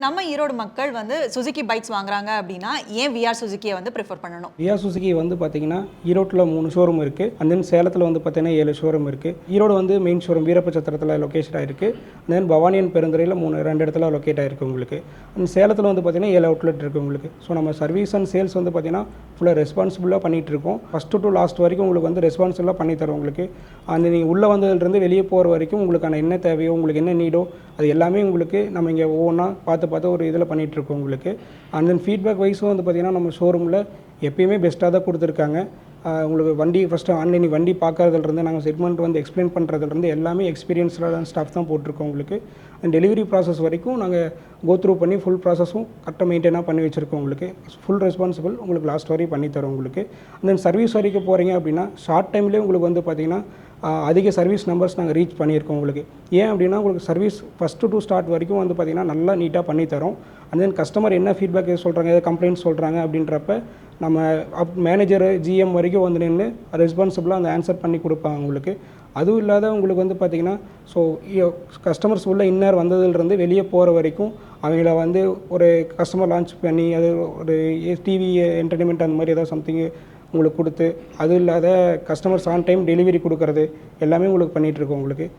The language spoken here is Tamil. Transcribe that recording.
நம்ம ஈரோடு மக்கள் வந்து சுசுகி பைக்ஸ் வாங்குறாங்க அப்படின்னா ஏன் விஆர் சுசுகியை வந்து ப்ரிஃபர் பண்ணணும்? விஆர் சுசுகி வந்து பார்த்தீங்கன்னா ஈரோட்டில் 3 ஷோரூம் இருக்குது. அண்ட் தென் சேலத்தில் வந்து பார்த்தீங்கன்னா 7 ஷோரூம் இருக்குது. ஈரோடு வந்து மெயின் ஷோரூம் வீரப்பச்சத்திரத்தில் லொக்கேஷன் ஆகிருக்கு. அண்ட் தென் பவானியன் பெருந்துறையில் 2 இடத்துல லொக்கேட் ஆகிருக்கு உங்களுக்கு. அண்ட் சேலத்தில் வந்து பார்த்தீங்கன்னா 7 அவுட்லெட் இருக்குது உங்களுக்கு. ஸோ நம்ம சர்வீஸ் அண்ட் சேல்ஸ் வந்து பார்த்தீங்கன்னா ஃபுல்லாக ரெஸ்பான்சிபிளாக பண்ணிகிட்டு இருக்கோம். ஃபஸ்ட்டு டு லாஸ்ட் வரைக்கும் உங்களுக்கு வந்து ரெஸ்பான்சிபிளாக பண்ணி தரோம் உங்களுக்கு. அந்த நீங்கள் உள்ளே வந்ததுலேருந்து வெளியே போகிற வரைக்கும் உங்களுக்கான என்ன தேவையோ உங்களுக்கு என்ன நீடோ அது எல்லாமே உங்களுக்கு நம்ம இங்கே ஒவ்வொன்றா பார்த்து ஒரு இதில் பண்ணிகிட்ருக்கோம் உங்களுக்கு. அண்ட் தென் ஃபீட்பேக் வைஸும் வந்து பார்த்திங்கன்னா நம்ம ஷோரூமில் எப்பயுமே பெஸ்ட்டாக தான் கொடுத்துருக்காங்க. உங்களுக்கு வண்டி ஃபஸ்ட்டு ஆன்லைன் வண்டி பார்க்கறதுலேருந்து நாங்கள் செக்மெண்ட் வந்து எக்ஸ்பிளைன் பண்ணுறதுலேருந்து எல்லாமே எக்ஸ்பீரியன்ஸ்டான ஸ்டாஃப் தான் போட்டிருக்கோம் உங்களுக்கு. அண்ட் டெலிவரி ப்ராசஸ் வரைக்கும் நாங்கள் கோத்ரூ பண்ணி ஃபுல் ப்ராசஸும் கரெக்டாக மெயின்டைனாக பண்ணி வச்சுருக்கோம் உங்களுக்கு. ஃபுல் ரெஸ்பான்சிபிள் உங்களுக்கு லாஸ்ட் வரையும் பண்ணித்தரோம் உங்களுக்கு. அண்ட் தென் சர்வீஸ் வரைக்கும் போகிறீங்க அப்படின்னா ஷார்ட் டைம்லேயே உங்களுக்கு வந்து பார்த்திங்கன்னா அதிக சர்வீஸ் நம்பர்ஸ் நாங்கள் ரீச் பண்ணியிருக்கோம் உங்களுக்கு. ஏன் அப்படின்னா உங்களுக்கு சர்வீஸ் ஃபஸ்ட்டு டு ஸ்டார்ட் வரைக்கும் வந்து பார்த்திங்கன்னா நல்லா நீட்டாக பண்ணித்தரோம். அண்ட் தென் கஸ்டமர் என்ன ஃபீட்பேக் சொல்கிறாங்க, எதாவது கம்ப்ளைண்ட்ஸ் சொல்கிறாங்க அப்படின்றப்ப நம்ம மேனேஜரு ஜிஎம் வரைக்கும் வந்து நின்று ரெஸ்பான்சிபிளாக அந்த ஆன்சர் பண்ணி கொடுப்பாங்க உங்களுக்கு. அதுவும் இல்லாத உங்களுக்கு வந்து பார்த்திங்கன்னா ஸோ கஸ்டமர்ஸ் உள்ள இன்னர் வந்ததுலேருந்து வெளியே போகிற வரைக்கும் அவங்கள வந்து ஒரு கஸ்டமர் லான்ச் பண்ணி அது ஒரு டிவி என்டர்டைன்மெண்ட் அந்த மாதிரி ஏதாவது சம்திங்கு உங்களுக்கு கொடுத்து, அதுவும் இல்லாத கஸ்டமர்ஸ் ஆன் டைம் டெலிவரி கொடுக்குறது எல்லாமே உங்களுக்கு பண்ணிகிட்ருக்கோம் உங்களுக்கு.